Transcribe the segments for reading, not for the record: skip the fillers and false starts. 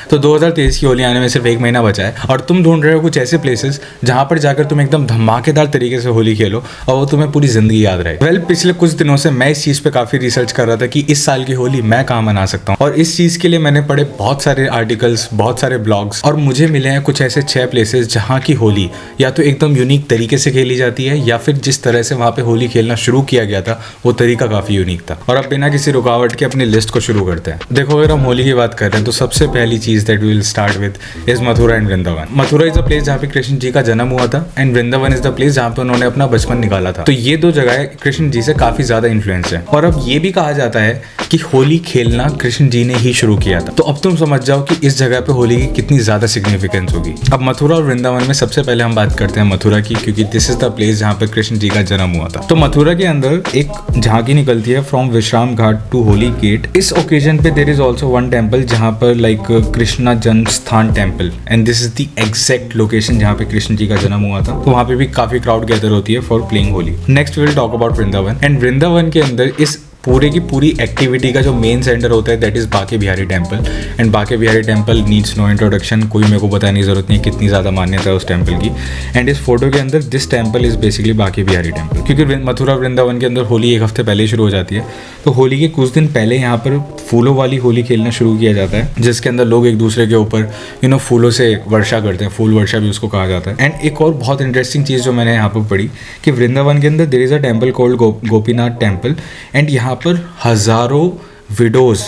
तो 2023 की होली आने में सिर्फ 1 महीना बचा है और तुम ढूंढ रहे हो कुछ ऐसे प्लेसेस जहाँ पर जाकर तुम एकदम धमाकेदार तरीके से होली खेलो और वो तुम्हें पूरी जिंदगी याद रहे। वेल, पिछले कुछ दिनों से मैं इस चीज़ पे काफ़ी रिसर्च कर रहा था कि इस साल की होली मैं कहाँ मना सकता हूँ, और इस चीज़ के लिए मैंने पढ़े बहुत सारे आर्टिकल्स, बहुत सारे ब्लॉग्स, और मुझे मिले हैं कुछ ऐसे 6 प्लेसेस जहाँ की होली या तो एकदम यूनिक तरीके से खेली जाती है या फिर जिस तरह से वहाँ पे होली खेलना शुरू किया गया था वो तरीका काफ़ी यूनिक था। और अब बिना किसी रुकावट के अपनी लिस्ट को शुरू करते हैं। देखो, अगर हम होली की बात कर रहे हैं तो सबसे पहली चीज़ that we will start with is Mathura and Vrindavan. Mathura is the place जहाँ पे कृष्ण जी का जन्म हुआ था and Vrindavan is the place जहाँ पे उन्होंने अपना बचपन निकाला था। तो ये दो जगह कृष्ण जी से काफ़ी ज़्यादा इन्फ्लुएंस है। और अब ये भी कहा जाता है कि होली खेलना कृष्ण जी ने ही शुरू किया था। तो अब तुम समझ जाओ कि इस जगह पे होली की कितनी ज़्यादा सिग्निफिकेंस होगी। अब मथुरा और वृंदावन में सबसे पहले हम बात करते हैं मथुरा की, क्योंकि दिस इज द प्लेस जहाँ पे कृष्ण जी का जन्म हुआ था। तो मथुरा के अंदर एक झांकी निकलती है from Vishram Ghat to Holi gate. इस ओकेजन पे there is also one temple जहाँ पर like Krishna Janmasthan temple, and this is the exact location जहाँ पे कृष्ण जी का जन्म हुआ था। तो वहाँ पे भी काफी क्राउड गैदर होती है for playing Holi. Next will talk about Vrindavan. And Vrindavan के अंदर इस पूरे की पूरी एक्टिविटी का जो मेन सेंटर होता है दैट इज बाके Bihari temple. And Banke Bihari temple needs no introduction, कोई मेरे को बताने की जरूरत नहीं है कितनी ज़्यादा मान्यता है उस टेम्पल की। एंड इस फोटो के अंदर दिस टेम्पल इज बेसिकली बाके बिहारी टेम्पल, क्योंकि मथुरा वृंदावन के अंदर होली एक हफ्ते पहले शुरू हो जाती है। तो होली के कुछ दिन पहले यहाँ पर फूलों वाली होली खेलना शुरू किया जाता है, जिसके अंदर लोग एक दूसरे के ऊपर फूलों से वर्षा करते हैं। फूल वर्षा भी उसको कहा जाता है। एंड एक और बहुत इंटरेस्टिंग चीज़ जो मैंने यहाँ पर पढ़ी कि वृंदावन के अंदर there is a temple called Gopinath temple, and यहाँ पर हजारों widows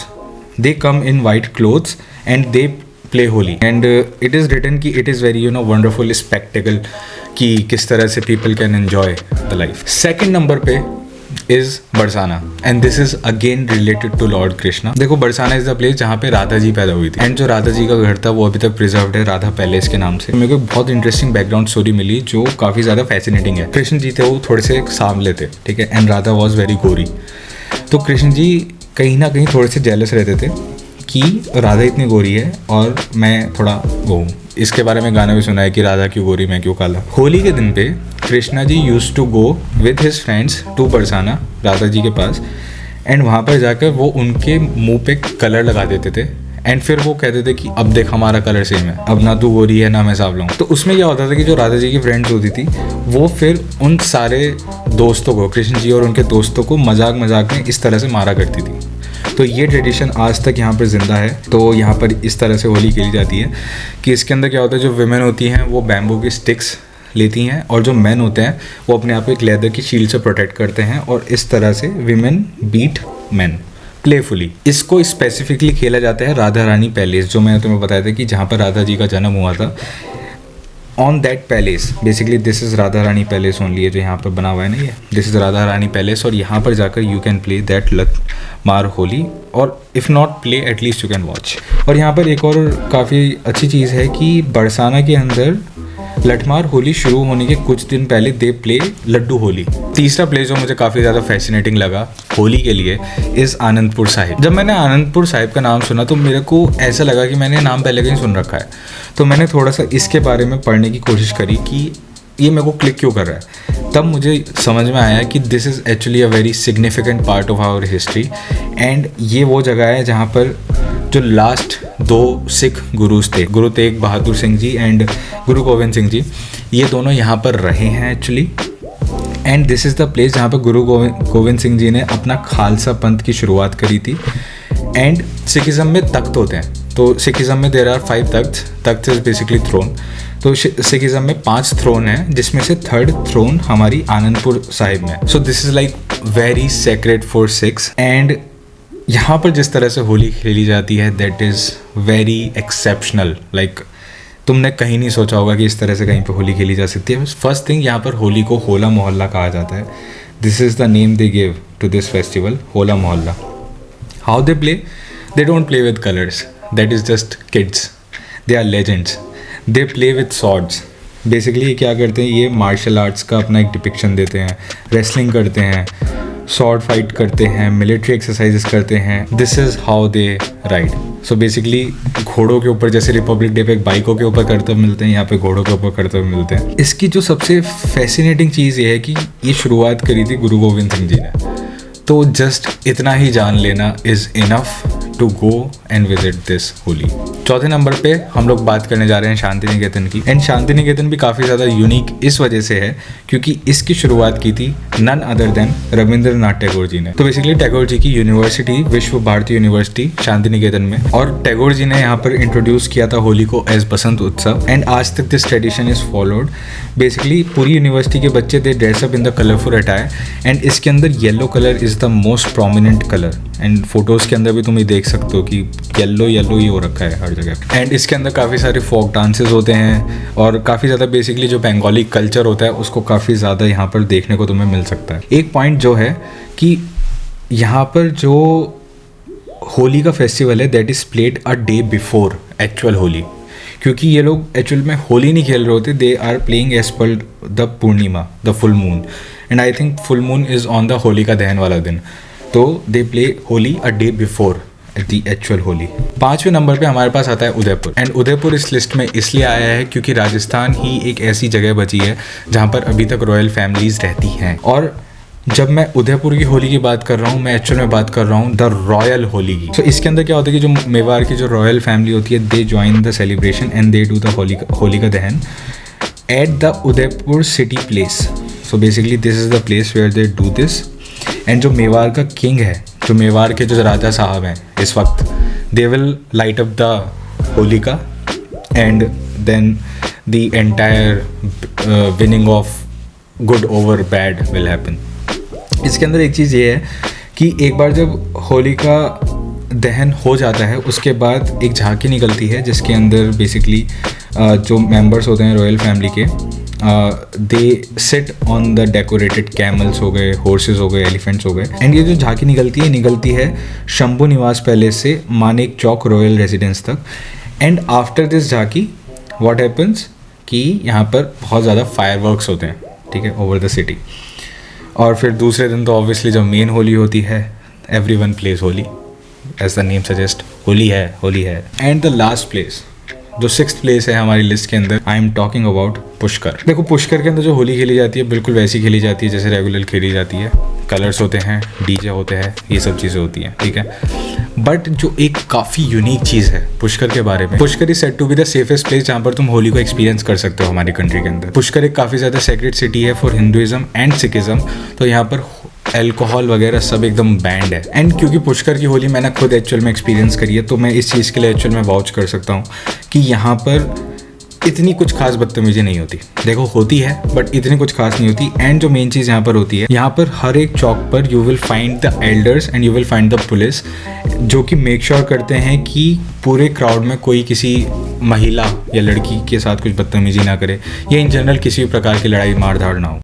they come in white clothes and they play Holi. And it is written कि it is very wonderful spectacle कि किस तरह से people can enjoy the life. Second number पे is Barsana, and this is again related to lord Krishna. देखो, Barsana is the place जहाँ पे राधा जी पैदा हुई थी, एंड जो राधा जी का घर था वो अभी तक प्रिजर्व्ड है राधा पैलेस के नाम से। मेरे को बहुत इंटरेस्टिंग बैकग्राउंड स्टोरी मिली जो काफ़ी ज़्यादा फैसिनेटिंग है। कृष्ण जी थे वो थोड़े से सांवले थे, ठीक है, एंड राधा वॉज वेरी गोरी। तो कृष्ण जी कहीं ना कहीं थोड़े से जेलस रहते थे कि राधा इतनी गोरी है और मैं थोड़ा वो हूँ। इसके बारे में गाना भी सुना है कि राधा क्यों गोरी मैं क्यों काला। होली के दिन पे Krishna ji used to go with his friends to Barsana, Radha ji के पास, एंड वहाँ पर जाकर वो उनके मुंह पे कलर लगा देते थे। एंड फिर वो कहते थे कि अब देख हमारा कलर सेम है, अब ना तू गोरी है ना मैं सांवला हूँ। तो उसमें क्या होता था कि जो राधा जी की फ्रेंड्स होती थी वो फिर उन सारे दोस्तों को, कृष्ण जी और उनके दोस्तों को मजाक मजाक में इस तरह से मारा करती थी। तो ये ट्रेडिशन आज तक यहाँ पर ज़िंदा है। तो यहाँ पर इस तरह से होली खेली जाती है कि इसके अंदर क्या होता है, जो विमेन होती हैं वो बैम्बू की स्टिक्स लेती हैं और जो मैन होते हैं वो अपने आप को एक लेदर की शील्ड से प्रोटेक्ट करते हैं, और इस तरह से विमेन बीट मैन प्लेफुली। इसको स्पेसिफिकली खेला जाता है राधा रानी पैलेस, जो मैंने तुम्हें बताया था कि जहाँ पर राधा जी का जन्म हुआ था। On that palace, basically this is Radha Rani palace only है जो यहाँ पर बना हुआ है ना, ये this is Radha Rani palace. और यहाँ पर जाकर you can play that lathmar Holi, और if not play at least you can watch. और यहाँ पर एक और काफ़ी अच्छी चीज़ है कि बरसाना के अंदर लठमार होली शुरू होने के कुछ दिन पहले दे प्ले लड्डू होली। तीसरा प्लेस जो मुझे काफ़ी ज़्यादा फैसिनेटिंग लगा होली के लिए इज़ आनंदपुर साहिब। जब मैंने आनंदपुर साहिब का नाम सुना तो मेरे को ऐसा लगा कि मैंने नाम पहले कहीं सुन रखा है। तो मैंने थोड़ा सा इसके बारे में पढ़ने की कोशिश करी कि ये मेरे को क्लिक क्यों कर रहा है। तब मुझे समझ में आया कि this is actually a very significant part of our history, and ये वो जगह है जहाँ पर जो लास्ट 2 सिख गुरुज थे, गुरु तेग बहादुर सिंह जी एंड गुरु गोविंद सिंह जी, ये दोनों यहाँ पर रहे हैं actually. And this is the place जहाँ पर गुरु गोविंद सिंह जी ने अपना खालसा पंथ की शुरुआत करी थी। एंड सिखिज़म में तख्त होते हैं, तो सिखिज़म में there are 5 takht. Takht is basically throne. तो सिखिज़म में 5 थ्रोन हैं, जिसमें से 3rd थ्रोन हमारी आनंदपुर साहिब में। So this is like very sacred for Sikhs. And यहाँ पर जिस तरह से होली खेली जाती है that is very exceptional. Like तुमने कहीं नहीं सोचा होगा कि इस तरह से कहीं पे होली खेली जा सकती है। फर्स्ट थिंग, यहाँ पर होली को होला मोहल्ला कहा जाता है। This is the name they give to this festival, Hola Mohalla. How they play? They don't play with colours, that is just kids, they are legends. They play with swords. Basically ये क्या करते हैं, ये मार्शल आर्ट्स का अपना एक depiction देते हैं, रेसलिंग करते हैं, शॉर्ट फाइट करते हैं, मिलिट्री एक्सरसाइजेस करते हैं। This is how they ride. So basically घोड़ों के ऊपर, जैसे रिपब्लिक डे पे बाइकों के ऊपर करतब मिलते हैं, यहाँ पे घोड़ों के ऊपर करतब मिलते हैं। इसकी जो सबसे फैसिनेटिंग चीज़ ये है कि ये शुरुआत करी थी गुरु गोविंद सिंह जी ने। तो जस्ट इतना ही जान लेना is enough to go and visit this Holi. चौथे नंबर पे हम लोग बात करने जा रहे हैं शांति निकेतन की। एंड शांति निकेतन भी काफ़ी ज़्यादा यूनिक इस वजह से है क्योंकि इसकी शुरुआत की थी none other than Rabindranath Tagore ji ने। तो बेसिकली टैगोर जी की यूनिवर्सिटी विश्व भारती यूनिवर्सिटी शांति निकेतन में, और टैगोर जी ने यहाँ पर इंट्रोड्यूस किया था होली को एज बसंत उत्सव। एंड आज तक this tradition is followed. Basically पूरी यूनिवर्सिटी के बच्चे दे dress up in the colourful attire, and इसके अंदर yellow colour is the most prominent colour. And photos के अंदर भी तुम ये देख सकते हो कि येलो येलो ही हो रखा है हर जगह। एंड इसके अंदर काफ़ी सारे फोक डांसेस होते हैं और काफ़ी ज़्यादा बेसिकली जो बंगाली कल्चर होता है उसको काफ़ी ज़्यादा यहाँ पर देखने को तुम्हें मिल सकता है। एक पॉइंट जो है कि यहाँ पर जो होली का फेस्टिवल है that is played a day before actual Holi, क्योंकि ये लोग एक्चुअल में होली नहीं खेल रहे होते, they are playing as per the Purnima, the full moon. And I think full moon is on the Holika Dahan वाला दिन, तो they play Holi a day before the actual Holi. 5वें नंबर पे हमारे पास आता है उदयपुर। एंड उदयपुर इस लिस्ट में इसलिए आया है क्योंकि राजस्थान ही एक ऐसी जगह बची है जहाँ पर अभी तक रॉयल फैमिलीज रहती हैं। और जब मैं उदयपुर की होली की बात कर रहा हूँ, मैं एक्चुअल में बात कर रहा हूँ द रॉयल होली की। तो इसके अंदर क्या होता है कि जो मेवाड़ की जो रॉयल फैमिली होती है they join the celebration and they do the Holika Dahan at the Udaipur city palace. So basically this is the place where they do this. And जो मेवाड़ का किंग है, जो मेवाड़ के जो राजा साहब हैं इस वक्त, they will light up the Holika and then the entire winning of good over bad will happen. इसके अंदर एक चीज़ ये है कि एक बार जब होली का दहन हो जाता है उसके बाद एक झांकी निकलती है जिसके अंदर बेसिकली जो मेंबर्स होते हैं रॉयल फैमिली के they sit on the decorated camels हो गए, हॉर्सेस हो गए, एलिफेंट्स हो गए। एंड ये जो झांकी निकलती है शंभू निवास पैलेस से मानेक चौक रॉयल रेजिडेंस तक। एंड आफ्टर दिस झांकी व्हाट हैपन्स कि यहाँ पर बहुत ज़्यादा फायरवर्क्स होते हैं, ठीक है, ओवर द सिटी। और फिर दूसरे दिन तो ऑब्वियसली जब मेन होली होती है everyone plays Holi, as the name suggest, Holi है। एंड द लास्ट प्लेस जो 6th प्लेस है हमारी लिस्ट के अंदर, I am talking about Pushkar. देखो पुष्कर के अंदर जो होली खेली जाती है बिल्कुल वैसी खेली जाती है जैसे रेगुलर खेली जाती है। कलर्स होते हैं, डीजे होते हैं, ये सब चीज़ें होती हैं, ठीक है। बट जो एक काफ़ी यूनिक चीज़ है पुष्कर के बारे में, Pushkar is said to be the safest place जहाँ पर तुम होली को एक्सपीरियंस कर सकते हो हमारी कंट्री के अंदर। पुष्कर एक काफ़ी ज़्यादा सेक्रेट सिटी है फॉर हिंदुइज्म एंड सिखिज्म, तो यहाँ पर एल्कोहल वगैरह सब एकदम बैंड है। एंड क्योंकि पुष्कर की होली मैंने खुद एक्चुअल में एक्सपीरियंस करी है तो मैं इस चीज़ के लिए एक्चुअल में वाउच कर सकता हूँ कि यहाँ पर इतनी कुछ खास बदतमीजी नहीं होती। देखो होती है बट इतनी कुछ खास नहीं होती। एंड जो मेन चीज़ यहाँ पर होती है, यहाँ पर हर एक चौक पर you will find the elders and you will find the police जो कि मेक श्योर करते हैं कि पूरे क्राउड में कोई किसी महिला या लड़की के साथ कुछ बदतमीजी ना करे या इन जनरल किसी भी प्रकार की लड़ाई मार धाड़ ना हो।